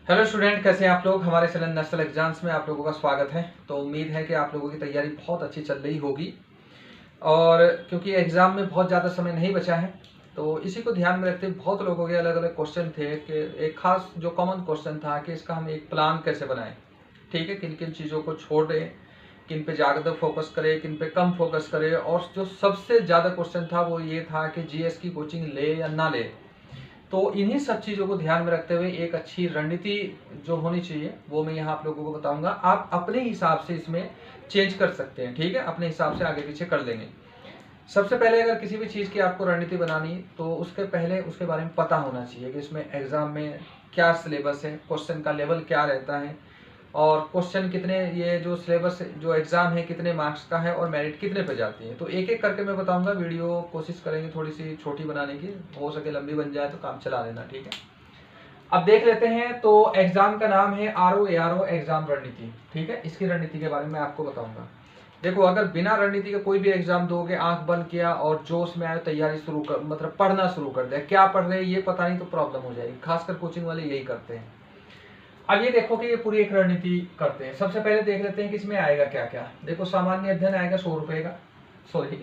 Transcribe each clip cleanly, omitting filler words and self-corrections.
Hello student, कैसे हैं आप लोग। हमारे चैनल नेशनल एग्जाम्स में आप लोगों का स्वागत है। तो उम्मीद है कि आप लोगों की तैयारी बहुत अच्छी चल रही होगी। और क्योंकि एग्ज़ाम में बहुत ज़्यादा समय नहीं बचा है, तो इसी को ध्यान में रखते हुए बहुत लोगों के अलग अलग क्वेश्चन थे कि एक खास जो कॉमन क्वेश्चन था कि इसका हम एक प्लान कैसे बनाएं। ठीक है, किन किन चीज़ों को छोड़ दें, किन पे ज़्यादा फोकस करें, किन पे कम फोकस करें। और जो सबसे ज़्यादा क्वेश्चन था वो ये था कि जीएस की कोचिंग ले या ना ले। तो इन्हीं सब चीज़ों को ध्यान में रखते हुए एक अच्छी रणनीति जो होनी चाहिए वो मैं यहाँ आप लोगों को बताऊंगा। आप अपने हिसाब से इसमें चेंज कर सकते हैं। ठीक है, अपने हिसाब से आगे पीछे कर देंगे। सबसे पहले अगर किसी भी चीज़ की आपको रणनीति बनानी तो उसके पहले उसके बारे में पता होना चाहिए कि इसमें एग्जाम में क्या सिलेबस है, क्वेश्चन का लेवल क्या रहता है, और क्वेश्चन कितने, ये जो सिलेबस जो एग्जाम है कितने मार्क्स का है और मेरिट कितने पे जाती है। तो एक एक करके मैं बताऊंगा। वीडियो कोशिश करेंगे थोड़ी सी छोटी बनाने की, हो सके लंबी बन जाए तो काम चला लेना। ठीक है, अब देख लेते हैं। तो एग्जाम का नाम है RO एग्जाम रणनीति। ठीक है, इसकी रणनीति के बारे में मैं आपको बताऊंगा। देखो, अगर बिना रणनीति के कोई भी एग्जाम दोगे, आंख बंद किया और जोश में आए तैयारी शुरू कर, मतलब पढ़ना शुरू कर दिया, क्या पढ़ रहे हैं ये पता नहीं तो प्रॉब्लम हो जाएगी। खासकर कोचिंग वाले यही करते हैं। अब ये देखो कि ये पूरी एक रणनीति करते हैं। सबसे पहले देख लेते हैं कि इसमें आएगा क्या क्या। देखो, सामान्य अध्ययन आएगा 100 रुपए का। सॉरी,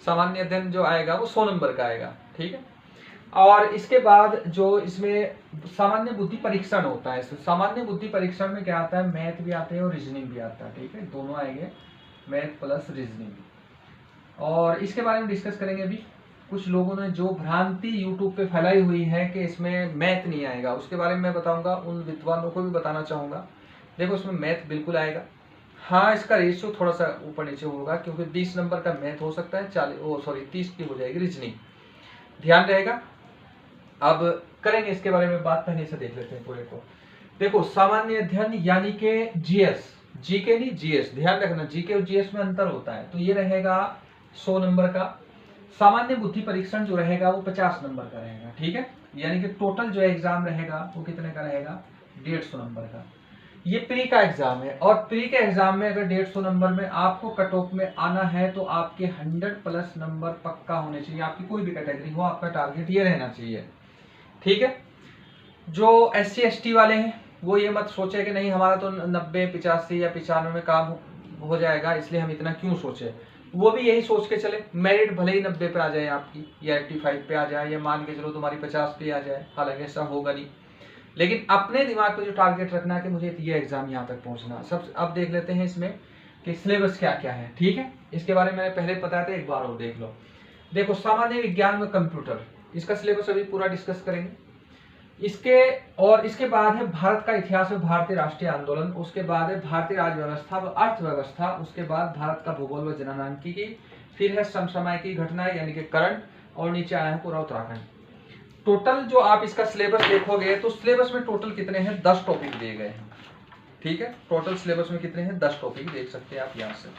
सामान्य अध्ययन जो आएगा वो 100 नंबर का आएगा। ठीक है, और इसके बाद जो इसमें सामान्य बुद्धि परीक्षण होता है, सामान्य बुद्धि परीक्षण में क्या आता है, मैथ भी आते हैं और रीजनिंग भी आता है। ठीक है, दोनों आएंगे, मैथ प्लस रीजनिंग। और इसके बारे में डिस्कस करेंगे अभी। कुछ लोगों ने जो भ्रांति यूट्यूब पे फैलाई हुई है कि इसमें मैथ नहीं आएगा, उसके बारे में मैं बताऊंगा। उन विद्वानों को भी बताना चाहूंगा, देखो इसमें मैथ बिल्कुल आएगा। हाँ, इसका रेशियो थोड़ा सा ऊपर नीचे होगा क्योंकि 20 नंबर का मैथ हो सकता है, 30 की हो जाएगी रीजनिंग, ध्यान रहेगा। अब करेंगे इसके बारे में बात, पहले से देख लेते हैं पूरे को। देखो, सामान्य अध्ययन यानी कि जीएस, जीके नहीं जीएस, ध्यान रखना जीके और जीएस में अंतर होता है। तो ये रहेगा 100 नंबर का। सामान्य बुद्धि परीक्षण जो रहेगा वो 50 नंबर का रहेगा। ठीक है, यानी कि टोटल जो एग्जाम रहेगा वो कितने का रहेगा, 150 नंबर का। ये प्री का एग्जाम है, और प्री के एग्जाम में अगर 150 नंबर में आपको कट ऑफ में आना है तो आपके 100 प्लस नंबर पक्का होने चाहिए। आपकी कोई भी कैटेगरी हो, आपका टारगेट ये रहना चाहिए। ठीक है, जो SC ST वाले हैं वो ये मत सोचे कि नहीं हमारा तो 90 85 या 95 में काम हो जाएगा, इसलिए हम इतना क्यों सोचे। वो भी यही सोच के चले, मेरिट भले ही 90 पे आ जाए आपकी, या 85 पे आ जाए, या मान के चलो तुम्हारी 50 पे आ जाए, हालांकि ऐसा होगा नहीं। लेकिन अपने दिमाग पे जो टारगेट रखना है कि मुझे ये एग्जाम यहाँ तक पहुंचना। सब अब देख लेते हैं इसमें कि सिलेबस क्या क्या है। ठीक है, इसके बारे में मैंने पहले बताया था, एक बार और देख लो। देखो, सामान्य विज्ञान में कंप्यूटर, इसका सिलेबस अभी पूरा डिस्कस करेंगे। इसके बाद है भारत का इतिहास में भारतीय राष्ट्रीय आंदोलन, उसके बाद है भारतीय राज्य व्यवस्था व अर्थव्यवस्था, उसके बाद भारत का भूगोल व जननांकिकी, फिर है समसामयिकी घटनाएं यानी कि करंट, और नीचे आया है पूरा उत्तराखंड। टोटल जो आप इसका सिलेबस देखोगे तो सिलेबस में टोटल कितने हैं, 10 टॉपिक दिए गए हैं। ठीक है, टोटल सिलेबस में कितने हैं, 10 टॉपिक देख सकते हैं आप यहाँ से।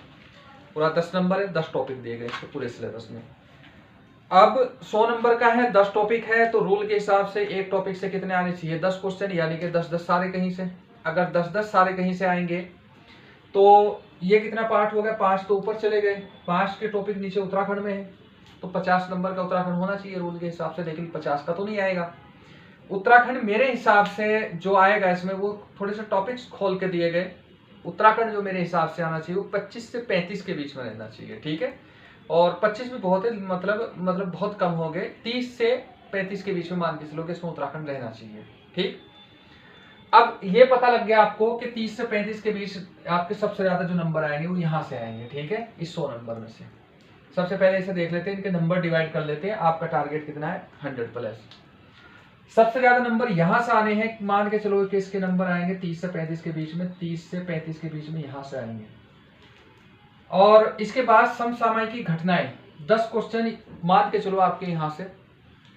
पूरा 10 नंबर है, 10 टॉपिक दिए गए इसके पूरे सिलेबस में। अब 100 नंबर का है, 10 टॉपिक है, तो रूल के हिसाब से एक टॉपिक से कितने आने चाहिए, 10 क्वेश्चन, यानी कि 10-10 सारे कहीं से। अगर 10-10 सारे कहीं से आएंगे तो ये कितना पार्ट हो गया, 5 तो ऊपर चले गए, 5 के टॉपिक नीचे उत्तराखंड में है, तो 50 नंबर का उत्तराखंड होना चाहिए रूल के हिसाब से, लेकिन 50 का तो नहीं आएगा। उत्तराखंड मेरे हिसाब से जो आएगा इसमें वो थोड़े से टॉपिक्स खोल के दिए गए। उत्तराखंड जो मेरे हिसाब से आना चाहिए वो 25 से 35 के बीच में रहना चाहिए। ठीक है, और 25 भी बहुत है, मतलब बहुत कम हो गए, 30 से 35 के बीच में मान के चलो कि इसमें उत्तराखंड रहना चाहिए। ठीक, अब ये पता लग गया आपको कि 30 से 35 के बीच आपके सबसे ज्यादा जो नंबर आएंगे वो यहाँ से आएंगे। ठीक है, इस 100 नंबर में से सबसे पहले इसे देख लेते हैं, इनके नंबर डिवाइड कर लेते हैं। आपका टारगेट कितना है, 100 प्लस। सबसे ज्यादा नंबर यहां से आने हैं, मान के चलो कि इसके नंबर आएंगे 30 से 35 के बीच में, 30 से 35 के बीच में यहां से आएंगे। और इसके बाद समसामयिक की घटनाएं, 10 क्वेश्चन मान के चलो आपके यहां से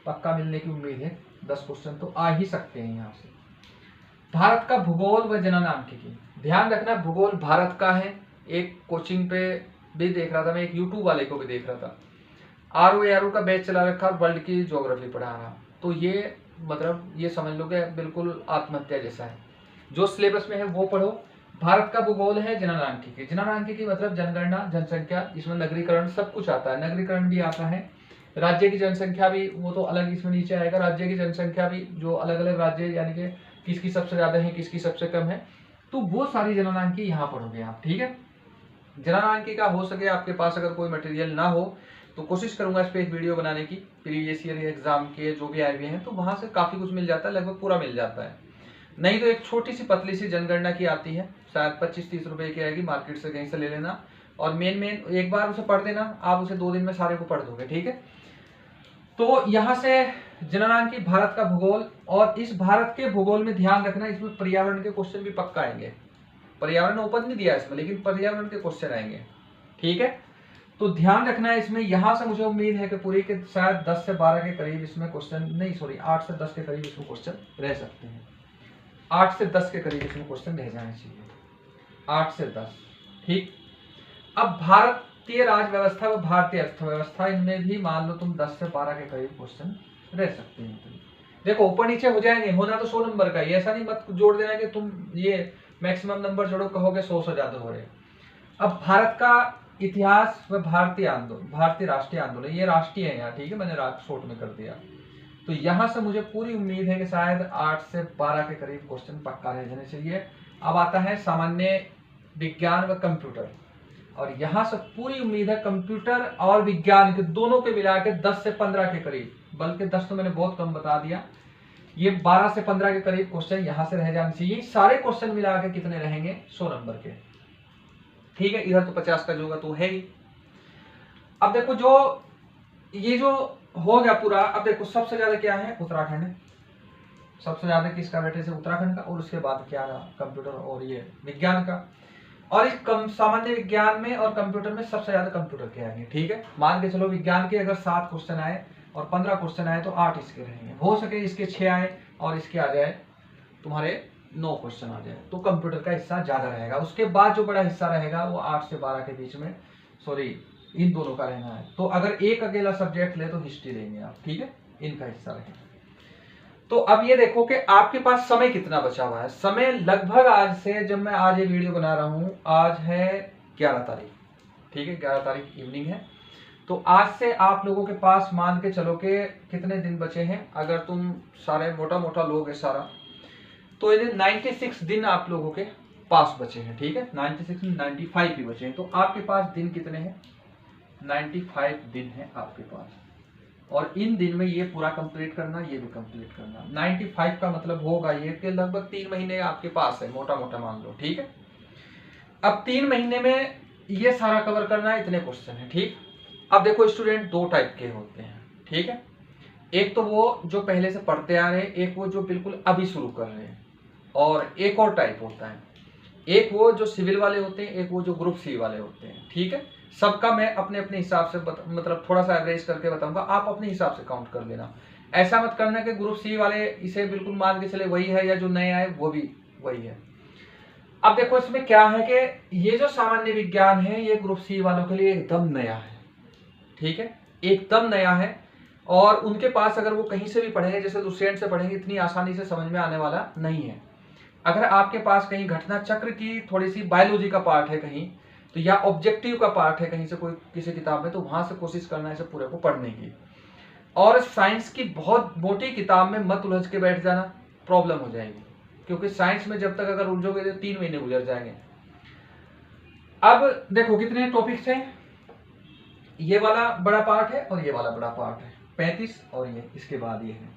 पक्का मिलने की उम्मीद है, 10 क्वेश्चन तो आ ही सकते हैं यहां से। भारत का भूगोल व जननांकिकी, ध्यान रखना भूगोल भारत का है। एक कोचिंग पे भी देख रहा था मैं, एक यूट्यूब वाले को भी देख रहा था, RO का बैच चला रखा, वर्ल्ड की ज्योग्राफी पढ़ा रहा। तो ये मतलब ये समझ लो कि बिल्कुल आत्महत्या जैसा है। जो सिलेबस में है वो पढ़ो। भारत का भूगोल है जननांकिकी, जननांकिकी मतलब जनगणना, जनसंख्या, इसमें नगरीकरण सब कुछ आता है, नगरीकरण भी आता है। राज्य की जनसंख्या भी वो तो अलग इसमें नीचे आएगा, राज्य की जनसंख्या भी जो अलग अलग राज्य यानी कि किसकी सबसे ज्यादा है, किसकी सबसे कम है, तो वो सारी जननांकी यहाँ पढ़ोगे आप। ठीक है, जननांकी का हो सके आपके पास अगर कोई मटेरियल ना हो तो कोशिश करूंगा इस पे एक वीडियो बनाने की, प्रीवियस ईयर एग्जाम के जो भी आए हुए हैं, तो वहां से काफी कुछ मिल जाता है, लगभग पूरा मिल जाता है। नहीं तो एक छोटी सी पतली सी जनगणना की आती है, शायद 25-30 रुपए की आएगी, मार्केट से कहीं से ले लेना, और मेन एक बार उसे पढ़ देना, आप उसे 2 दिन में सारे को पढ़ दोगे। ठीक है, तो यहाँ से जननांकी भारत का भूगोल, और इस भारत के भूगोल में ध्यान रखना इसमें पर्यावरण के क्वेश्चन भी पक्का आएंगे। पर्यावरण ओपन नहीं दिया इसमें, लेकिन पर्यावरण के क्वेश्चन आएंगे। ठीक है, तो ध्यान रखना है इसमें। यहां से मुझे उम्मीद है कि पूरी के शायद 10 से 12 के करीब इसमें क्वेश्चन, नहीं सॉरी 8 से 10 के करीब इसमें क्वेश्चन रह सकते हैं। 8 से 10 के करीब इसमें क्वेश्चन रह जाने चाहिए, 8 से 10। ठीक, अब भारतीय राज व्यवस्था व भारतीय अर्थव्यवस्था, इनमें भी मान लो तुम 10 से 12 के करीब क्वेश्चन रह सकते हैं। देखो ऊपर नीचे हो जाएंगे, होना तो 100 नंबर का ही, ऐसा नहीं मत जोड़ देना कि तुम ये मैक्सिमम नंबर जोड़ो कहोगे 100 से ज्यादा हो रहे। अब भारत का इतिहास व भारतीय आंदोलन, भारतीय राष्ट्रीय आंदोलन, ये राष्ट्रीय है यहाँ। ठीक है, मैंने शॉर्ट में कर दिया। तो यहाँ से मुझे पूरी उम्मीद है कि शायद 8 से 12 के करीब क्वेश्चन पक्का रह जाने चाहिए। अब आता है सामान्य विज्ञान व कंप्यूटर, और यहाँ से पूरी उम्मीद है कंप्यूटर और विज्ञान के दोनों के मिला के 10 से 15 के करीब, बल्कि 10 तो मैंने बहुत कम बता दिया, ये 12 से 15 के करीब क्वेश्चन यहाँ से रह जाने चाहिए। सारे क्वेश्चन मिला के कितने रहेंगे, 100 नंबर के। ठीक है, इधर तो 50 का जो होगा तो है ही। अब देखो जो ये जो हो गया पूरा, अब देखो सबसे ज्यादा क्या है, उत्तराखंड है। सबसे ज्यादा किसका वेटेज है, उत्तराखंड का, और उसके बाद क्या रहा, कंप्यूटर और ये विज्ञान का। और इस सामान्य विज्ञान में और कंप्यूटर में सबसे ज्यादा कंप्यूटर के आएंगे। ठीक है, मान के चलो विज्ञान के अगर 7 क्वेश्चन आए और 15 क्वेश्चन आए तो 8 इसके रहेंगे, हो सके इसके 6 आए और इसके आ जाए तुम्हारे 9 क्वेश्चन आ जाए, तो कंप्यूटर का हिस्सा ज्यादा रहेगा। उसके बाद जो बड़ा हिस्सा रहेगा वो 8 से 12 के बीच में, सॉरी इन दोनों का रहना है। तो अगर एक अकेला सब्जेक्ट ले तो हिस्ट्री लेंगे आप। ठीक है, इनका हिस्सा रहेगा। तो अब ये देखो कि आपके पास समय कितना बचा हुआ है। समय लगभग आज से, जब मैं आज ये वीडियो बना रहा हूं, आज है 11 तारीख। ठीक है, 11 तारीख इवनिंग है। तो आज से आप लोगों के पास मान के चलो कि कितने दिन बचे हैं, अगर तुम सारे मोटा मोटा लोगे सारा, तो ये 96 दिन आप लोगों के पास बचे हैं। ठीक है, 96 में 95 भी बचे हैं, तो आपके पास दिन कितने हैं, 95 दिन है आपके पास। और इन दिन में ये पूरा कंप्लीट करना, ये भी कंप्लीट करना। 95 का मतलब होगा ये कि लगभग 3 महीने आपके पास है, मोटा मोटा मान लो। ठीक है, अब 3 महीने में ये सारा कवर करना है, इतने क्वेश्चन है। ठीक, अब देखो स्टूडेंट 2 टाइप के होते हैं। ठीक है, एक तो वो जो पहले से पढ़ते आ रहे हैं, एक वो जो बिल्कुल अभी शुरू कर रहे हैं, और एक और टाइप होता है, एक वो जो सिविल वाले होते हैं, एक वो जो ग्रुप सी वाले होते हैं। ठीक है, सबका मैं अपने अपने हिसाब से मतलब थोड़ा सा एवरेज करके बताऊंगा, आप अपने हिसाब से काउंट कर लेना। ऐसा मत करना कि ग्रुप सी वाले इसे बिल्कुल मान के चले वही है, या जो नए आए वो भी वही है। अब देखो इसमें क्या है कि ये जो सामान्य विज्ञान है ये ग्रुप सी वालों के लिए एकदम नया है। ठीक है, एकदम नया है, और उनके पास अगर वो कहीं से भी पढ़ेंगे, जैसे लुसेंट से पढ़ेंगे, इतनी आसानी से समझ में आने वाला नहीं है। अगर आपके पास कहीं घटना चक्र की थोड़ी सी बायोलॉजी का पार्ट है कहीं, तो या ऑब्जेक्टिव का पार्ट है कहीं से कोई किसी किताब में, तो वहां से कोशिश करना है इसे पूरे को पढ़ने की। और साइंस की बहुत मोटी किताब में मत उलझ के बैठ जाना, प्रॉब्लम हो जाएगी, क्योंकि साइंस में जब तक अगर उलझोगे तो 3 महीने गुजर जाएंगे। अब देखो कितने टॉपिक्स हैं, ये वाला बड़ा पार्ट है और ये वाला बड़ा पार्ट है, 35, और ये इसके बाद ये है।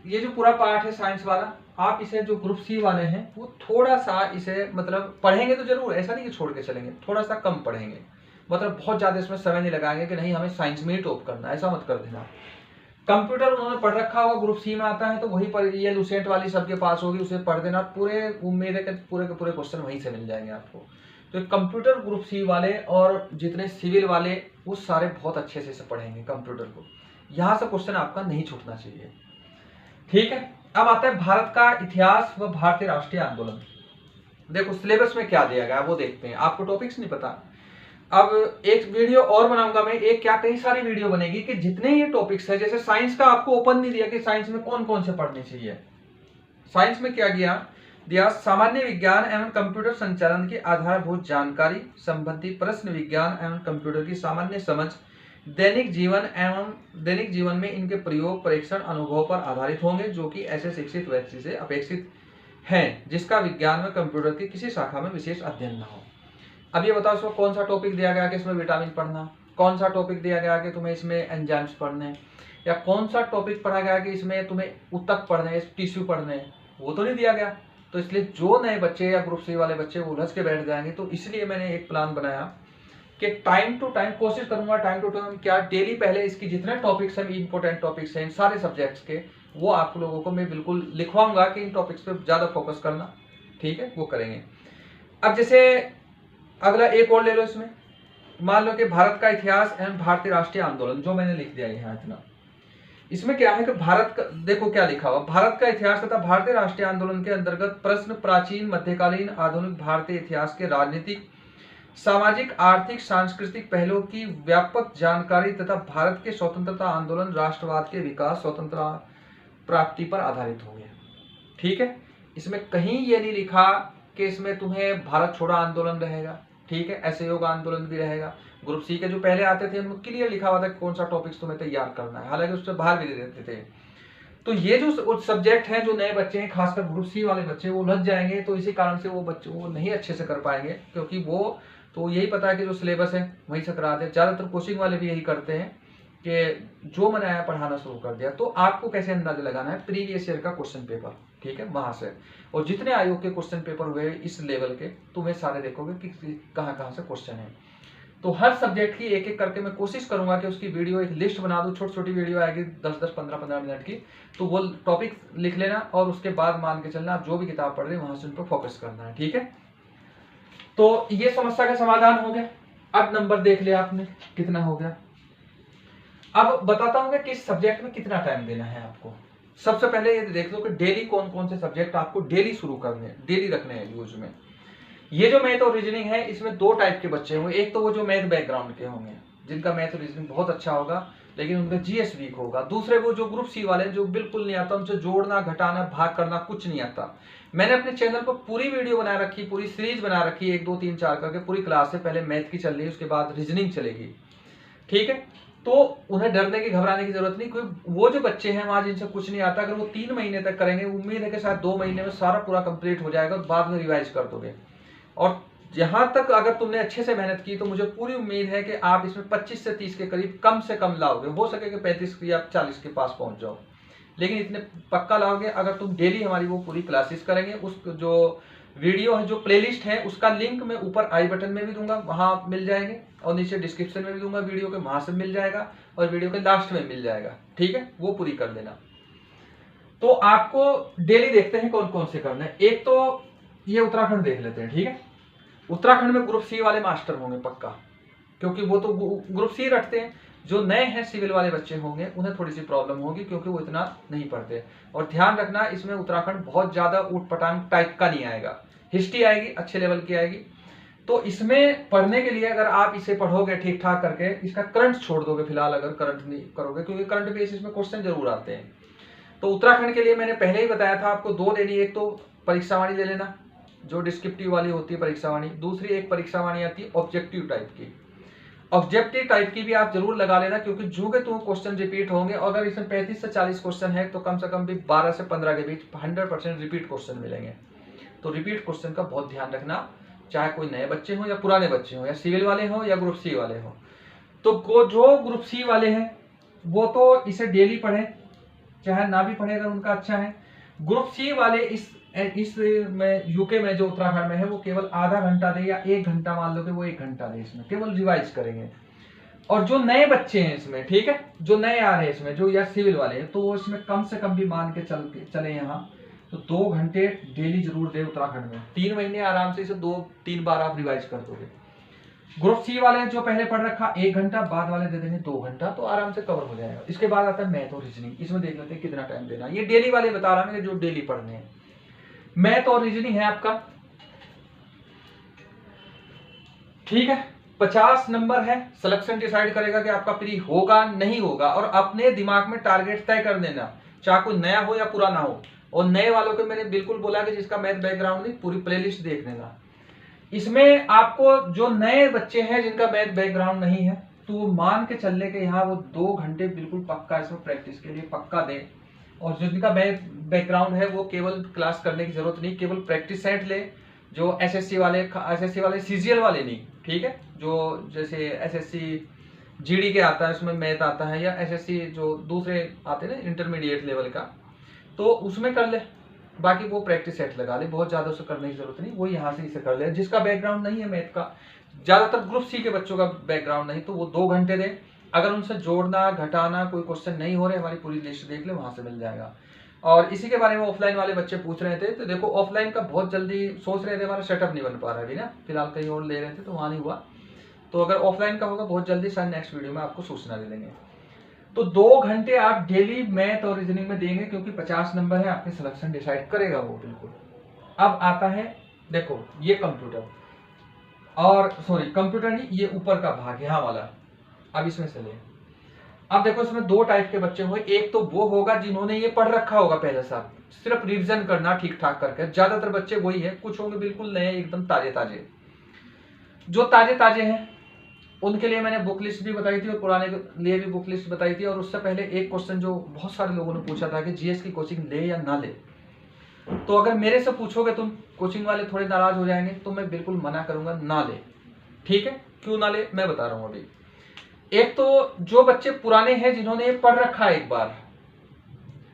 ये जो पूरा पार्ट है साइंस वाला, आप इसे जो ग्रुप सी वाले हैं वो थोड़ा सा इसे मतलब पढ़ेंगे तो जरूर, ऐसा नहीं कि छोड़ के चलेंगे, थोड़ा सा कम पढ़ेंगे, मतलब बहुत ज्यादा इसमें समय नहीं लगाएंगे कि नहीं हमें साइंस में ही टॉप करना, ऐसा मत कर देना। कंप्यूटर उन्होंने पढ़ रखा होगा, ग्रुप सी में आता है तो वही पर, ये लुसेंट वाली सबके पास होगी, उसे पढ़ देना, पूरे उम्मीद है कि पूरे के पूरे क्वेश्चन वहीं से मिल जाएंगे आपको। तो कंप्यूटर ग्रुप सी वाले और जितने सिविल वाले वो सारे बहुत अच्छे से पढ़ेंगे कंप्यूटर को, यहाँ से क्वेश्चन आपका नहीं छूटना चाहिए। ठीक है, अब आता है भारत का इतिहास व भारतीय राष्ट्रीय आंदोलन। देखो सिलेबस में क्या दिया गया वो देखते हैं, आपको टॉपिक्स नहीं पता। अब एक वीडियो और बनाऊंगा मैं, एक क्या कई सारी वीडियो बनेगी कि जितने ये टॉपिक्स है, जैसे साइंस का आपको ओपन नहीं दिया कि साइंस में कौन कौन से पढ़ने चाहिए। साइंस में क्या दिया, सामान्य विज्ञान एवं कंप्यूटर संचालन की आधारभूत जानकारी संबंधी प्रश्न, विज्ञान एवं कंप्यूटर की सामान्य समझ, दैनिक जीवन में इनके प्रयोग, परीक्षण, अनुभव पर आधारित होंगे, जो कि ऐसे शिक्षित व्यक्ति से अपेक्षित हैं जिसका विज्ञान में कंप्यूटर की किसी शाखा में विशेष अध्ययन न हो। अब ये बताओ इसमें कौन सा टॉपिक दिया गया कि इसमें विटामिन पढ़ना, कौन सा टॉपिक दिया गया कि तुम्हें इसमें एंजाइम्स पढ़ने, या कौन सा टॉपिक पढ़ा गया कि इसमें तुम्हें ऊतक पढ़ने, टिश्यू पढ़ने, वो तो नहीं दिया गया। तो इसलिए जो नए बच्चे या ग्रुप सी वाले बच्चे वो उलझ के बैठ जाएंगे। तो इसलिए मैंने एक प्लान बनाया कि टाइम टू टाइम कोशिश करूंगा, टाइम टू टाइम क्या डेली पहले इसकी जितने टॉपिक्स हैं, इंपॉर्टेंट टॉपिक्स हैं इन सारे सब्जेक्ट्स के, वो आप लोगों को मैं बिल्कुल लिखवाऊंगा कि इन टॉपिक्स पे ज़्यादा फोकस करना। ठीक है, वो करेंगे। अब जैसे अगला एक और ले लो, इसमें मान लो कि भारत का इतिहास एवं भारतीय राष्ट्रीय आंदोलन, जो मैंने लिख दिया यहाँ इतना। इसमें क्या है कि भारत का, देखो क्या लिखा हुआ, भारत का इतिहास तथा भारतीय राष्ट्रीय आंदोलन के अंतर्गत प्रश्न प्राचीन, मध्यकालीन, आधुनिक भारतीय इतिहास के राजनीतिक, सामाजिक, आर्थिक, सांस्कृतिक पहलुओं की व्यापक जानकारी तथा भारत के स्वतंत्रता आंदोलन, राष्ट्रवाद के विकास, स्वतंत्रता प्राप्ति पर आधारित होंगे। ठीक है, इसमें कहीं ये नहीं लिखा कि इसमें तुम्हें भारत छोड़ो आंदोलन रहेगा। ठीक है, असहयोग आंदोलन भी रहेगा। ग्रुप सी के जो पहले आते थे उनमें क्लियर लिखा हुआ था कौन सा टॉपिक्स तुम्हें तैयार करना है, हालांकि उससे बाहर भी दे देते थे। तो ये जो सब्जेक्ट हैं, जो नए बच्चे हैं, खासकर ग्रुप सी वाले बच्चे, वो उलझ जाएंगे। तो इसी कारण से वो बच्चे वो नहीं अच्छे से कर पाएंगे, क्योंकि वो तो यही पता है कि जो सिलेबस है वही से कराते हैं। ज़्यादातर कोचिंग वाले भी यही करते हैं कि जो मैंने आया पढ़ाना शुरू कर दिया। तो आपको कैसे अंदाजा लगाना है, प्रीवियस ईयर का क्वेश्चन पेपर, ठीक है, वहां से, और जितने आयोग के क्वेश्चन पेपर हुए इस लेवल के, तुम्हें सारे देखोगे कि कहाँ कहाँ से क्वेश्चन है। तो हर सब्जेक्ट की एक एक करके मैं कोशिश करूंगा कि उसकी वीडियो एक लिस्ट बना दूं, छोटी छोटी वीडियो आएगी 10-10, 15-15 मिनट की। तो वो टॉपिक लिख लेना और उसके बाद मान के चलना आप जो भी किताब पढ़ रहे हैं वहां से उन पर फोकस करना है। ठीक है, तो ये समस्या का समाधान हो गया। अब नंबर देख लिया आपने कितना हो गया। अब बताता हूँ कि किस सब्जेक्ट में कितना टाइम देना है आपको। सबसे पहले ये देख लो कि डेली कौन कौन से सब्जेक्ट आपको डेली शुरू करने हैं, डेली रखने हैं यूज में। ये जो मैथ और रीजनिंग है, इसमें दो टाइप के बच्चे होंगे। एक तो वो जो मैथ बैकग्राउंड के होंगे, जिनका मैथ और रीजनिंग बहुत अच्छा होगा लेकिन उनका जीएस वीक होगा। दूसरे वो जो ग्रुप सी वाले जो बिल्कुल नहीं आता, उनसे जोड़ना, घटाना, भाग करना कुछ नहीं आता। मैंने अपने चैनल पर पूरी वीडियो बना रखी, पूरी सीरीज बना रखी है, 1, 2, 3, 4 करके पूरी क्लास है। पहले मैथ की चल रही है, उसके बाद रीजनिंग चलेगी। ठीक है, तो उन्हें डरने की, घबराने की जरूरत नहीं। क्योंकि वो जो बच्चे हैं वहां जिनसे कुछ नहीं आता, अगर वो 3 महीने तक करेंगे, उम्मीद है कि शायद 2 महीने में सारा पूरा कंप्लीट हो जाएगा, बाद में रिवाइज कर दोगे। और यहां तक अगर तुमने अच्छे से मेहनत की तो मुझे पूरी उम्मीद है कि आप इसमें 25 से 30 के करीब कम से कम लाओगे। हो सके कि 35 या 40 के पास पहुंच जाओ, लेकिन इतने पक्का लाओगे अगर तुम डेली हमारी वो पूरी क्लासेस करेंगे। उस जो वीडियो है, जो प्लेलिस्ट है, उसका लिंक मैं ऊपर आई बटन में भी दूंगा, वहां मिल जाएंगे, और नीचे डिस्क्रिप्शन में भी दूंगा वीडियो के, वहां से मिल जाएगा, और वीडियो के लास्ट में मिल जाएगा। ठीक है, वो पूरी कर लेना। तो आपको डेली देखते हैं कौन कौन से करना है। एक तो ये उत्तराखंड देख लेते हैं। ठीक है, उत्तराखंड में ग्रुप सी वाले मास्टर होंगे पक्का, क्योंकि वो तो ग्रुप सी रखते हैं। जो नए हैं सिविल वाले बच्चे होंगे उन्हें थोड़ी सी प्रॉब्लम होगी, क्योंकि वो इतना नहीं पढ़ते। और ध्यान रखना, इसमें उत्तराखंड बहुत ज्यादा ऊटपटांग टाइप का नहीं आएगा, हिस्ट्री आएगी, अच्छे लेवल की आएगी। तो इसमें पढ़ने के लिए अगर आप इसे पढ़ोगे ठीक ठाक करके, इसका करंट छोड़ दोगे फिलहाल, अगर करंट नहीं करोगे, क्योंकि करंट बेसिस में क्वेश्चन जरूर आते हैं। तो उत्तराखंड के लिए मैंने पहले ही बताया था आपको 2 लेनी। एक तो परीक्षावाणी ले लेना, जो डिस्क्रिप्टिव वाली होती है परीक्षावाणी। दूसरी एक परीक्षावाणी आती है ऑब्जेक्टिव टाइप की। ऑब्जेक्टिव टाइप की भी आप जरूर लगा लेना, क्योंकि जो के तुम क्वेश्चन रिपीट होंगे। अगर इसमें 35 से 40 क्वेश्चन है तो कम से कम भी 12 से 15 के बीच 100% रिपीट क्वेश्चन मिलेंगे। तो रिपीट क्वेश्चन का बहुत ध्यान रखना, चाहे कोई नए बच्चे हो या पुराने बच्चे हो, या सिविल वाले हो या ग्रुप सी वाले हो। तो जो ग्रुप सी वाले हैं वो तो इसे डेली पढ़े, चाहे ना भी पढ़े अगर उनका अच्छा है। ग्रुप सी वाले इस में यूके में जो उत्तराखंड में है वो केवल आधा घंटा दे या 1 घंटा, मान लो कि वो 1 घंटा दे, इसमें केवल रिवाइज करेंगे। और जो नए बच्चे हैं इसमें, ठीक है, जो नए आ रहे हैं इसमें, जो या सिविल वाले हैं, तो वो इसमें कम से कम भी मान के चले यहाँ तो 2 घंटे डेली जरूर दे उत्तराखंड में। 3 महीने आराम से इसे 2-3 बार आप रिवाइज कर दोगे। ग्रुप सी वाले जो पहले पढ़ रखा 1 घंटा, बाद वाले दे देंगे 2 घंटा, तो आराम से कवर हो जाएगा। इसके बाद आता है मैथ और रीजनिंग। इसमें देख लेते हैं कितना टाइम देना। ये डेली वाले बता रहा हूं, जो डेली पढ़ने हैं। मैथ और रीजनिंग है आपका, ठीक है, 50 नंबर है। सिलेक्शन डिसाइड करेगा कि आपका प्री होगा नहीं होगा, और अपने दिमाग में टारगेट तय कर देना, चाहे कोई नया हो या पुराना हो। और नए वालों को मैंने बिल्कुल बोला कि जिसका मैथ बैकग्राउंड नहीं, पूरी प्लेलिस्ट देख लेना। इसमें आपको जो नए बच्चे हैं जिनका मैथ बैकग्राउंड नहीं है, तो वो मान के चलने के यहाँ वो 2 घंटे बिल्कुल पक्का इसमें प्रैक्टिस के लिए पक्का दें। और जिनका बैकग्राउंड है वो केवल क्लास करने की जरूरत नहीं, केवल प्रैक्टिस सेट ले। जो एसएससी वाले सीजीएल वाले नहीं, ठीक है, जो जैसे एसएससी जीडी के आता है उसमें मैथ आता है, या एसएससी जो दूसरे आते हैं ना इंटरमीडिएट लेवल का, तो उसमें कर ले। बाकी वो प्रैक्टिस सेट लगा ले, बहुत ज्यादा उसे करने की जरूरत नहीं, वो यहाँ से इसे कर ले। जिसका बैकग्राउंड नहीं है मैथ का, ज्यादातर ग्रुप सी के बच्चों का बैकग्राउंड नहीं, तो वो 2 घंटे दे। अगर उनसे जोड़ना घटाना कोई क्वेश्चन नहीं हो रहे, हमारी पूरी लिस्ट देख ले, वहां से मिल जाएगा। और इसी के बारे में ऑफलाइन वाले बच्चे पूछ रहे थे, तो देखो ऑफलाइन का बहुत जल्दी सोच रहे थे, हमारा सेटअप नहीं बन पा रहा है अभी ना, फिलहाल कहीं और ले रहे थे तो वहां नहीं हुआ। तो अगर ऑफलाइन का होगा बहुत जल्दी सर नेक्स्ट वीडियो में आपको सूचना दे देंगे। तो 2 घंटे आप डेली मैथ और रीजनिंग में देंगे, क्योंकि 50 नंबर है, आपके सिलेक्शन डिसाइड करेगा वो बिल्कुल। अब आता है देखो ये कंप्यूटर, और सॉरी कंप्यूटर नहीं, ये ऊपर का भाग यहाँ वाला। अब इसमें से ले, अब देखो इसमें 2 टाइप के बच्चे होंगे। एक तो वो होगा जिन्होंने ये पढ़ रखा होगा पहले से, सिर्फ रिवीजन करना ठीक ठाक करके, ज्यादातर बच्चे वही है। कुछ होंगे बिल्कुल नए एकदम ताजे ताजे। जो ताजे ताजे हैं उनके लिए मैंने बुक लिस्ट भी बताई थी, और पुराने के लिए भी बुक लिस्ट बताई थी। और उससे पहले एक क्वेश्चन जो बहुत सारे लोगों ने पूछा था कि जीएस की कोचिंग ले या ना ले, तो अगर मेरे से पूछोगे तुम, कोचिंग वाले थोड़े नाराज हो जाएंगे, तो मैं बिल्कुल मना करूंगा ना ले। ठीक है, क्यों ना ले मैं बता रहा हूं अभी। एक तो जो बच्चे पुराने हैं जिन्होंने ये पढ़ रखा है एक बार,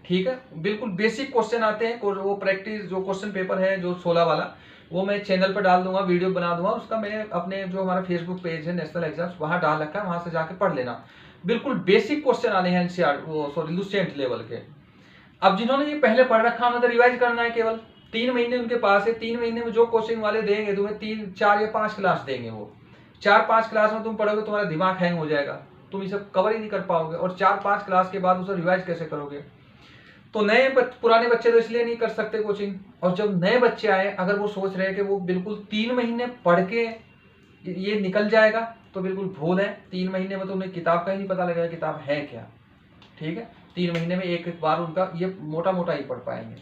ठीक है, बिल्कुल बेसिक क्वेश्चन आते हैं, वो प्रैक्टिस जो क्वेश्चन पेपर है जो 16 वाला, वो मैं चैनल पर डाल दूंगा, वीडियो बना दूंगा उसका। मैंने अपने जो हमारा फेसबुक पेज है नेशनल एग्जाम्स, वहां डाल रखा है, वहां से जाके पढ़ लेना। बिल्कुल बेसिक क्वेश्चन आने हैं एनसीआर वो सॉरी लुसेंट लेवल के। अब जिन्होंने ये पहले पढ़ रखा है तो रिवाइज करना है, केवल 3 महीने उनके पास है। 3 महीने में जो कोचिंग वाले देंगे तुम्हें 3, 4 या 5 क्लास देंगे, वो 4-5 क्लास में तुम पढ़ोगे, तुम्हारा दिमाग हैंग हो जाएगा, तुम इसे कवर ही नहीं कर पाओगे। और 4-5 क्लास के बाद उसे रिवाइज कैसे करोगे? तो पुराने बच्चे तो इसलिए नहीं कर सकते कोचिंग। और जब नए बच्चे आए, अगर वो सोच रहे हैं कि वो बिल्कुल 3 महीने पढ़ के ये निकल जाएगा, तो बिल्कुल भूल है। 3 महीने में तो उन्हें किताब का ही नहीं पता लगेगा किताब है क्या। ठीक है, 3 महीने में एक बार उनका ये मोटा मोटा ही पढ़ पाएंगे।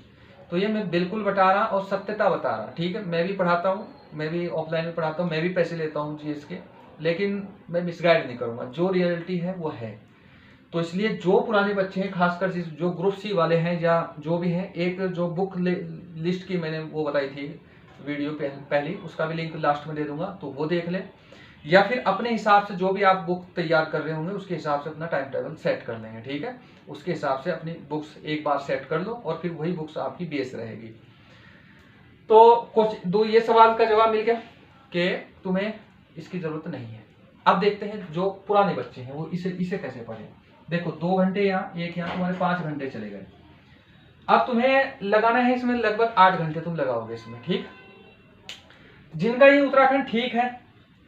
तो ये मैं बिल्कुल बता रहा और सत्यता बता रहा। ठीक है, मैं भी पढ़ाता हूँ, मैं भी ऑफलाइन में पढ़ाता हूँ, मैं भी पैसे लेता हूँ जीएस के, लेकिन मैं मिसगाइड नहीं करूंगा, जो रियलिटी है वो है। तो इसलिए जो पुराने बच्चे हैं, खासकर जो ग्रुप सी वाले हैं या जो भी हैं, एक जो बुक लिस्ट की मैंने वो बताई थी वीडियो पहली, उसका भी लिंक लास्ट में दे दूंगा, तो वो देख ले। या फिर अपने हिसाब से जो भी आप बुक तैयार कर रहे होंगे उसके हिसाब से अपना टाइम टेबल सेट कर लेंगे। ठीक है, उसके हिसाब से अपनी बुक्स एक बार सेट कर लो और फिर वही बुक्स आपकी बेस रहेगी। तो कुछ दो ये सवाल का जवाब मिल गया कि तुम्हें इसकी जरूरत नहीं है। अब देखते हैं जो पुराने बच्चे हैं वो इसे कैसे पढ़े। देखो 2 घंटे यहाँ, एक यहाँ, तुम्हारे 5 घंटे चले गए। अब तुम्हें लगाना है इसमें लगभग 8 घंटे तुम लगाओगे इसमें। ठीक, जिनका ये उत्तराखंड ठीक है,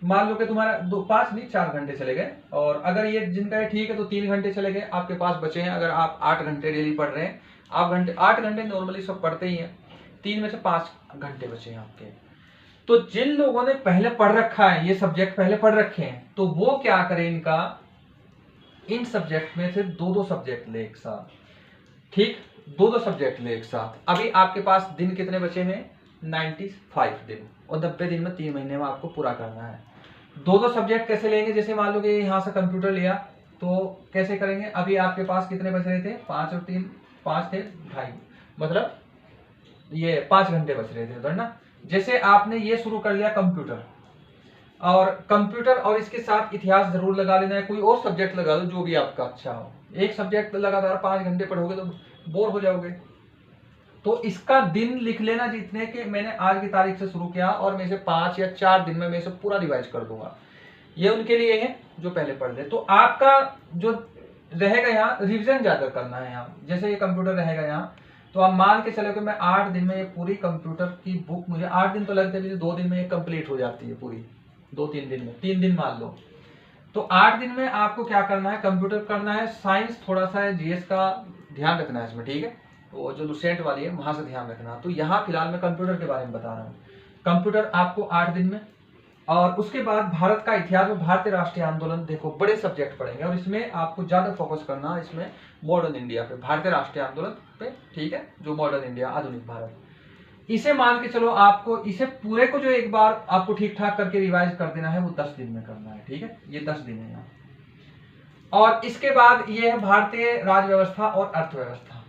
मान लो कि तुम्हारा 5 नहीं 4 घंटे चले गए, और अगर ये जिनका ये ठीक है तो 3 घंटे चले गए, आपके पास बचे हैं। अगर आप 8 घंटे डेली पढ़ रहे हैं, आप 8 घंटे नॉर्मली सब पढ़ते ही हैं, 3 में से 5 घंटे बचे हैं आपके। तो जिन लोगों ने पहले पढ़ रखा है, ये सब्जेक्ट पहले पढ़ रखे हैं, तो वो क्या करें, इन सब्जेक्ट में से 2-2 सब्जेक्ट ले एक साथ। ठीक, 2-2 सब्जेक्ट ले एक साथ। अभी आपके पास दिन कितने बचे हैं? 95 दिन, और 90 दिन में 3 महीने में आपको पूरा करना है। 2-2 सब्जेक्ट कैसे लेंगे? जैसे मान लो कि यहाँ से कंप्यूटर लिया, तो कैसे करेंगे? अभी आपके पास कितने बच रहे थे? 5 और 3 5 थे, 2.5, मतलब ये 5 घंटे बच रहे थे उधर ना। जैसे आपने ये शुरू कर लिया कंप्यूटर, और इसके साथ इतिहास जरूर लगा लेना है, कोई और सब्जेक्ट लगा दो जो भी आपका अच्छा हो। एक सब्जेक्ट लगातार 5 घंटे पढ़ोगे तो बोर हो जाओगे। तो इसका दिन लिख लेना जितने के मैंने आज की तारीख से शुरू किया, और मैं इसे 5 या 4 दिन में मैं इसे पूरा रिवाइज कर दूंगा। ये उनके लिए है जो पहले पढ़ ले। तो आपका जो रहेगा यहाँ, रिविजन ज्यादा करना है यहाँ। जैसे ये कंप्यूटर रहेगा यहाँ, तो आप मान के चलो कि मैं 8 दिन में ये पूरी कंप्यूटर की बुक, मुझे 8 दिन तो लगते हैं, 2 दिन में ये कंप्लीट हो जाती है पूरी, 2-3 दिन में, 3 दिन मान लो। तो 8 दिन में आपको क्या करना है? कंप्यूटर करना है, साइंस थोड़ा सा है, जीएस का ध्यान रखना है इसमें। ठीक है, वो जो लुसेंट वाली है वहां से ध्यान रखना। तो यहाँ फिलहाल मैं कंप्यूटर के बारे में बता रहा हूँ। कंप्यूटर आपको 8 दिन में, और उसके बाद भारत का इतिहास और भारतीय राष्ट्रीय आंदोलन, देखो बड़े सब्जेक्ट पढ़ेंगे, और इसमें आपको ज्यादा फोकस करना है इसमें मॉडर्न इंडिया पे, भारतीय राष्ट्रीय आंदोलन पे। ठीक है, जो मॉडर्न इंडिया, आधुनिक भारत, इसे मान के चलो आपको इसे पूरे को जो एक बार आपको ठीक ठाक करके रिवाइज कर देना है, वो 10 दिन में करना है। ठीक है, ये 10 दिन है यहाँ। और इसके बाद ये है भारतीय राज्य व्यवस्था और अर्थव्यवस्था।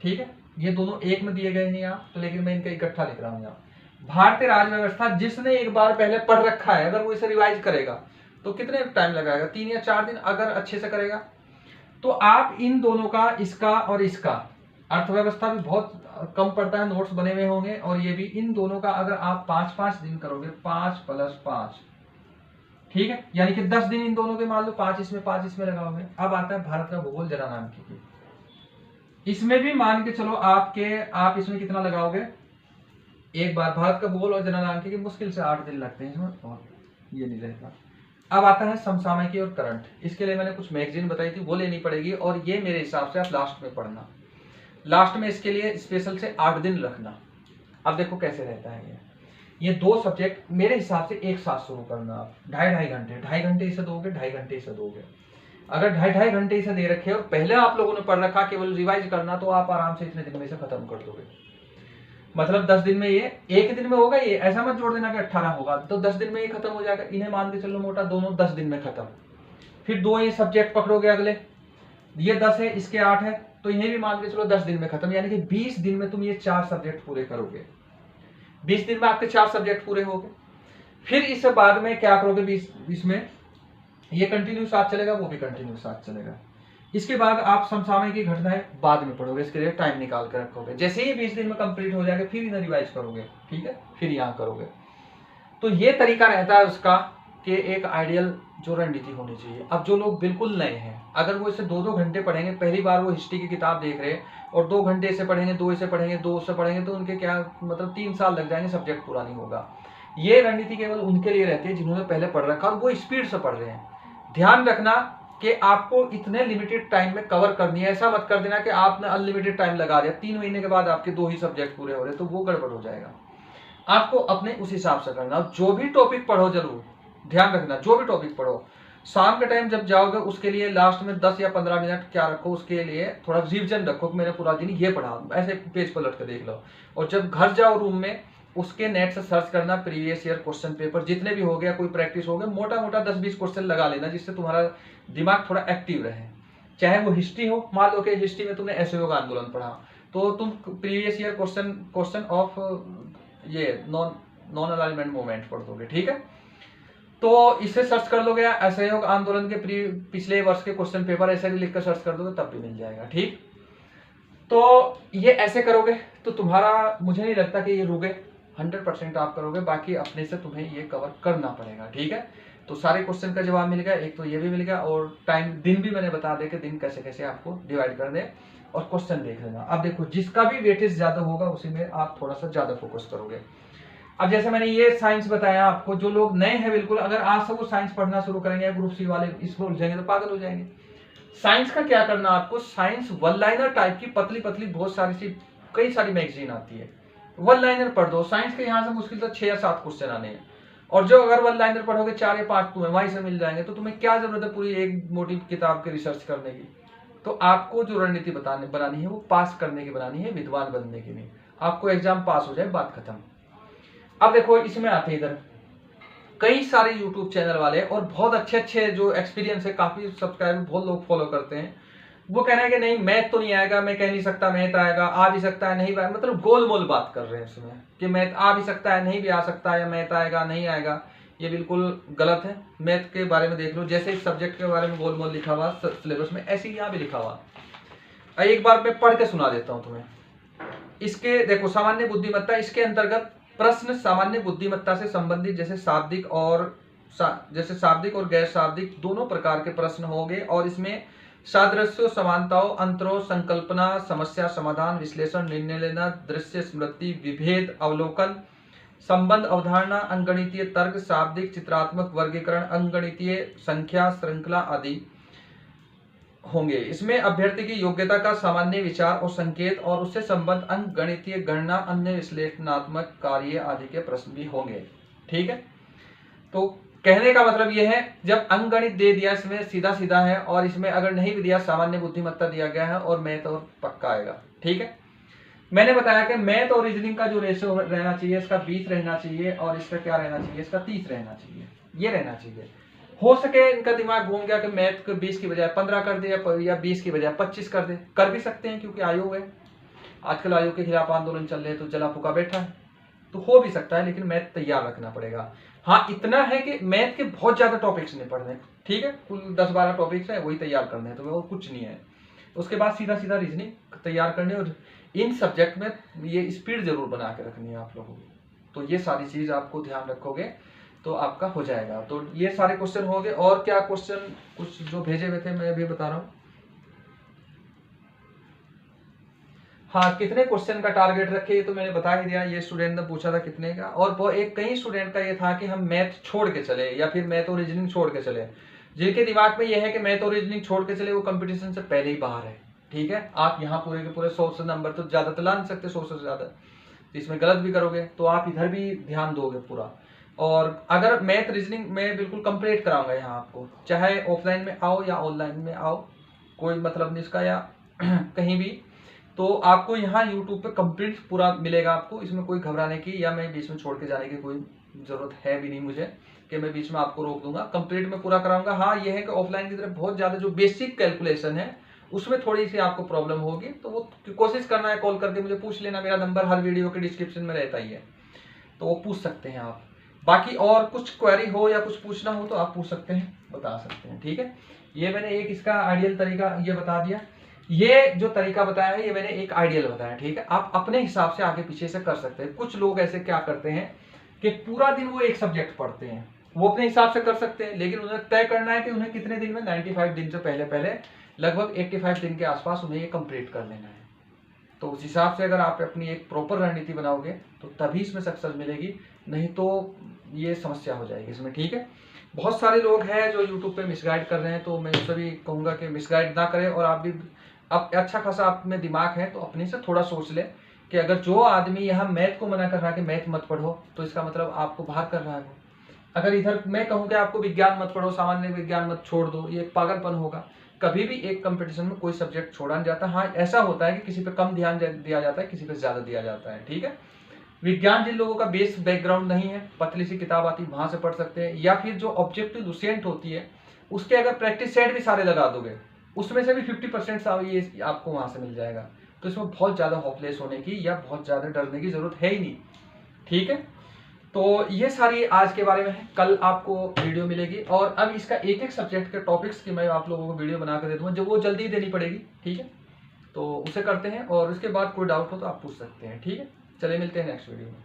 ठीक है, ये दोनों एक में दिए गए हैं यहाँ, तो लेकिन मैं इनका इकट्ठा लिख रहा हूँ यहाँ। भारतीय राज्य व्यवस्था, जिसने एक बार पहले पढ़ रखा है, अगर वो इसे रिवाइज करेगा तो कितने टाइम लगाएगा, 3 या 4 दिन, अगर अच्छे से करेगा। तो आप इन दोनों का, इसका और इसका, अर्थव्यवस्था भी बहुत कम पड़ता है, नोट्स बने हुए होंगे, और ये भी, इन दोनों का अगर आप 5-5 दिन करोगे, 5 + 5, ठीक है, यानी कि 10 दिन इन दोनों के मान लो, 5 इसमें 5 इसमें लगाओगे। अब आता है भारत का भूगोल, जरा नाम की, इसमें भी मान के चलो आप इसमें कितना लगाओगे, एक बार भारत का भूगोल और जननांकी की मुश्किल से 8 दिन लगते हैं इसमें, और ये नहीं रहता। अब आता है समसामयिकी और करंट। इसके लिए मैंने कुछ मैगजीन बताई थी, वो लेनी पड़ेगी, और ये मेरे हिसाब से आप लास्ट में पढ़ना, लास्ट में इसके लिए स्पेशल से 8 दिन रखना। अब देखो कैसे रहता है ये 2 सब्जेक्ट मेरे हिसाब से एक साथ शुरू करना। आप 2.5 घंटे, 2.5 घंटे इसे दोगे, 2.5 घंटे इसे दोगे। अगर 2.5 घंटे इसे दे रखे और पहले आप लोगों ने पढ़ रखा, केवल रिवाइज करना, तो आप आराम से इतने दिन में इसे खत्म कर दोगे। मतलब 10 दिन में ये, एक दिन में होगा ये, ऐसा मत जोड़ देना कि 18 होगा, तो 10 दिन में ये खत्म हो जाएगा। इन्हें मान के चलो मोटा, दोनों 10 दिन में खत्म। फिर 2 ये सब्जेक्ट पकड़ोगे अगले, ये 10 है, इसके 8 है, तो इन्हें भी मान के चलो 10 दिन में खत्म, यानी कि 20 दिन में तुम ये 4 सब्जेक्ट पूरे करोगे। 20 दिन में आपके 4 सब्जेक्ट पूरे हो गए। फिर इससे बाद में क्या करोगे, 20 में ये कंटिन्यू साथ चलेगा, वो भी कंटिन्यू साथ चलेगा। इसके बाद आप समसामयिक की घटनाएं बाद में पढ़ोगे, इसके लिए टाइम निकाल कर रखोगे। जैसे ही 20 दिन में कंप्लीट हो जाएगा, फिर इन्हें रिवाइज करोगे, ठीक है, फिर यहाँ करोगे। तो ये तरीका रहता है उसका, कि एक आइडियल जो रणनीति होनी चाहिए। अब जो लोग बिल्कुल नए हैं, अगर वो इसे 2-2 घंटे पढ़ेंगे, पहली बार वो हिस्ट्री की किताब देख रहे हैं, और 2 घंटे इसे पढ़ेंगे, 2 इसे पढ़ेंगे, 2 उससे पढ़ेंगे, तो उनके क्या मतलब 3 साल लग जाएंगे, सब्जेक्ट पूरा नहीं होगा। ये रणनीति केवल उनके लिए रहती है जिन्होंने पहले पढ़ रखा और वो स्पीड से पढ़ रहे हैं। ध्यान रखना कि आपको इतने लिमिटेड टाइम में कवर करनी है। ऐसा मत कर देना कि आपने अनलिमिटेड टाइम लगा दिया, 3 महीने के बाद आपके 2 ही सब्जेक्ट पूरे हो रहे, तो वो गड़बड़ हो जाएगा। आपको अपने उस हिसाब से करना। जो भी टॉपिक पढ़ो, जरूर ध्यान रखना, जो भी टॉपिक पढ़ो, शाम के टाइम जब जाओगे, उसके लिए लास्ट में 10 या 15 मिनट क्या रखो, उसके लिए थोड़ा रिविजन रखो कि मैंने पूरा दिन ये पढ़ा, ऐसे पेज पलट कर देख लो। और जब घर जाओ रूम में, उसके नेट से सर्च करना प्रीवियस ईयर क्वेश्चन पेपर, जितने भी हो गया, कोई प्रैक्टिस हो गया, मोटा मोटा 10-20 क्वेश्चन लगा लेना, जिससे तुम्हारा दिमाग थोड़ा एक्टिव रहे। चाहे वो हिस्ट्री हो, मान लो कि हिस्ट्री में तुमने असहयोग आंदोलन पढ़ा, तो तुम प्रीवियस ईयर क्वेश्चन ऑफ ये नॉन अलाइनमेंट मूवमेंट पढ़ दोगे, ठीक है। तो इसे सर्च कर लोगे, असहयोग आंदोलन के पिछले वर्ष के क्वेश्चन पेपर ऐसे भी लिखकर सर्च कर दोगे, तब भी मिल जाएगा, ठीक। तो ये ऐसे करोगे तो तुम्हारा, मुझे नहीं लगता कि ये रुके, 100% आप करोगे, बाकी अपने से तुम्हें ये कवर करना पड़ेगा, ठीक है। तो सारे क्वेश्चन का जवाब मिल गया, एक तो ये भी मिल गया, और टाइम, दिन भी मैंने बता दे कि दिन कैसे कैसे आपको डिवाइड कर दे, और क्वेश्चन देख लेना। अब देखो, जिसका भी वेटेज ज्यादा होगा उसी में आप थोड़ा सा ज्यादा फोकस करोगे। अब जैसे मैंने ये साइंस बताया आपको, जो लोग नए हैं बिल्कुल, अगर आज से वो साइंस पढ़ना शुरू करेंगे, ग्रुप सी वाले इसमें उलझेंगे तो पागल हो जाएंगे। साइंस का क्या करना आपको, साइंस वन लाइनर टाइप की पतली पतली बहुत सारी सी, कई सारी मैगजीन आती है, वन लाइनर पढ़ दो। साइंस के यहाँ से मुश्किल से 6 या 7 क्वेश्चन आने हैं, और जो अगर वन लाइनर पढ़ोगे 4 या 5 तुम्हें वहीं से मिल जाएंगे, तो तुम्हें क्या जरूरत है पूरी एक मोटी किताब की रिसर्च करने की। तो आपको जो रणनीति बनानी है, वो पास करने की बनानी है, विद्वान बनने की नहीं। आपको एग्जाम पास हो जाए, बात खत्म। अब देखो, इसमें आते हैं इधर कई सारे YouTube चैनल वाले, और बहुत अच्छे अच्छे जो एक्सपीरियंस है, काफी सब्सक्राइबर बहुत लोग फॉलो करते हैं। वो कह रहे हैं कि नहीं मैथ तो नहीं आएगा, मैं कह नहीं सकता मैथ आएगा, आ भी सकता है, नहीं भी, मतलब गोल मोल बात कर रहे हैं इसमें, कि मैथ आ भी सकता है, नहीं भी आ सकता है, या मैथ आएगा नहीं आएगा। ये बिल्कुल गलत है। मैथ के बारे में देख लो, जैसे इस सब्जेक्ट के बारे में गोल मोल लिखा हुआ सिलेबस में, ऐसे ही यहाँ भी लिखा हुआ। एक बार मैं पढ़ के सुना देता हूँ तुम्हें। इसके देखो, सामान्य बुद्धिमत्ता, इसके अंतर्गत प्रश्न सामान्य बुद्धिमत्ता से संबंधित, जैसे शाब्दिक और गैर शाब्दिक दोनों प्रकार के प्रश्न होंगे, और इसमें सादृश्यों, समानताओं, अंतरों, संकल्पना, समस्या समाधान, विश्लेषण, निर्णय लेना, दृश्य स्मृति, विभेद, अवलोकन, संबंध, अवधारणा, अंकगणितीय तर्क, शाब्दिक, चित्रात्मक वर्गीकरण, अंकगणितीय संख्या, श्रृंखला आदि होंगे। इसमें अभ्यर्थी की योग्यता का सामान्य विचार और संकेत, और उससे संबंध अंकगणितीय गणना, अन्य विश्लेषणात्मक कार्य आदि के प्रश्न भी होंगे, ठीक है। तो कहने का मतलब यह है, जब अंकगणित दे दिया इसमें सीधा सीधा है, और इसमें अगर नहीं भी दिया, सामान्य बुद्धिमत्ता दिया गया है, और मैथ और पक्का आएगा, ठीक है। मैंने बताया कि मैथ और रीजनिंग का जो रेशियो रहना चाहिए, इसका 20 रहना चाहिए, और इसका क्या रहना चाहिए, इसका 30 रहना चाहिए, ये रहना चाहिए। हो सके इनका दिमाग घूम गया कि मैथ को 20 की बजाय 15 कर दे या 20 की बजाय 25 कर दे, कर भी सकते हैं क्योंकि आयोग है, आजकल आयोग के खिलाफ आंदोलन चल रहे हैं तो जला फूका बैठा है, तो हो भी सकता है, लेकिन मैथ तैयार रखना पड़ेगा। हाँ इतना है कि मैथ के बहुत ज्यादा टॉपिक्स नहीं पढ़ने, ठीक है, कुल 10-12 टॉपिक्स है वही तैयार करने हैं, तो और कुछ नहीं है। उसके बाद सीधा सीधा रीजनिंग तैयार करनी है, और इन सब्जेक्ट में ये स्पीड जरूर बना के रखनी है आप लोगों को। तो ये सारी चीज आपको ध्यान रखोगे तो आपका हो जाएगा। तो ये सारे क्वेश्चन हो गए। और क्या क्वेश्चन कुछ जो भेजे हुए थे मैं अभी बता रहा हूँ। हाँ कितने क्वेश्चन का टारगेट रखे तो मैंने बता ही दिया, ये स्टूडेंट ने पूछा था कितने का। और वो एक कई स्टूडेंट का ये था कि हम मैथ छोड़ के चले या फिर मैथ और रीजनिंग छोड़ के चले, जिनके दिमाग में ये है कि मैथ और रीजनिंग छोड़ के चले वो कंपटीशन से पहले ही बाहर है। ठीक है, आप यहाँ पूरे के पूरे 100 से नंबर तो ज्यादा तो ला नहीं सकते, 100 से ज्यादा, तो इसमें गलत भी करोगे तो आप इधर भी ध्यान दोगे पूरा। और अगर मैथ रीजनिंग मैं बिल्कुल कंप्लीट कराऊंगा यहाँ आपको, चाहे ऑफलाइन में आओ या ऑनलाइन में आओ, कोई मतलब नहीं इसका, या कहीं भी, तो आपको यहाँ यूट्यूब पे कंप्लीट पूरा मिलेगा आपको, इसमें कोई घबराने की या मैं बीच में छोड़ के जाने की कोई जरूरत है भी नहीं मुझे कि मैं बीच में आपको रोक दूंगा, कंप्लीट में पूरा कराऊंगा। हाँ ये है कि ऑफलाइन की तरफ बहुत ज्यादा जो बेसिक कैलकुलेशन है उसमें थोड़ी सी आपको प्रॉब्लम होगी, तो वो कोशिश करना है, कॉल करके मुझे पूछ लेना, मेरा नंबर हर वीडियो के डिस्क्रिप्शन में रहता ही है, तो वो पूछ सकते हैं आप। बाकी और कुछ क्वेरी हो या कुछ पूछना हो तो आप पूछ सकते हैं, बता सकते हैं। ठीक है, ये मैंने एक इसका आइडियल तरीका ये बता दिया, ये जो तरीका बताया है ये मैंने एक आइडियल बताया। ठीक है, आप अपने हिसाब से आगे पीछे से कर सकते हैं। कुछ लोग ऐसे क्या करते हैं कि पूरा दिन वो एक सब्जेक्ट पढ़ते हैं, वो अपने हिसाब से कर सकते हैं, लेकिन उन्हें तय करना है कि उन्हें कितने दिन में, 95 दिन से पहले पहले लगभग 85 दिन के आसपास उन्हें ये कंप्लीट कर लेना है। तो उस हिसाब से अगर आप अपनी एक प्रॉपर रणनीति बनाओगे तो तभी इसमें सक्सेस मिलेगी, नहीं तो ये समस्या हो जाएगी इसमें। ठीक है, बहुत सारे लोग हैं जो यूट्यूब पे मिसगाइड कर रहे हैं, तो मैं उससे भी कहूंगा कि मिसगाइड ना करें, और आप भी अब अच्छा खासा आप में दिमाग है तो अपने से थोड़ा सोच ले कि अगर जो आदमी यहाँ मैथ को मना कर रहा है कि मैथ मत पढ़ो, तो इसका मतलब आपको बाहर कर रहा है वो। अगर इधर मैं कहूँ कि आपको विज्ञान मत पढ़ो, सामान्य विज्ञान मत छोड़ दो, ये एक पागलपन होगा। कभी भी एक कंपटीशन में कोई सब्जेक्ट छोड़ा नहीं जाता। हाँ ऐसा होता है कि किसी पे कम ध्यान दिया जाता है, किसी पे ज्यादा दिया जाता है। ठीक है, विज्ञान जिन लोगों का बेस बैकग्राउंड नहीं है, पतली सी किताब आती वहां से पढ़ सकते हैं, या फिर जो ऑब्जेक्टिव लुसेंट होती है उसके अगर प्रैक्टिस सेट भी सारे लगा दोगे उसमें से भी 50% ये आपको वहां से मिल जाएगा। तो इसमें बहुत ज्यादा होपलेस होने की या बहुत ज्यादा डरने की जरूरत है ही नहीं। ठीक है, तो ये सारी आज के बारे में है, कल आपको वीडियो मिलेगी, और अब इसका एक एक सब्जेक्ट के टॉपिक्स की मैं आप लोगों को वीडियो बना कर दे दूंगा, जो वो जल्दी देनी पड़ेगी। ठीक है, तो उसे करते हैं, और उसके बाद कोई डाउट हो तो आप पूछ सकते हैं। ठीक है, चलिए मिलते हैं नेक्स्ट वीडियो में।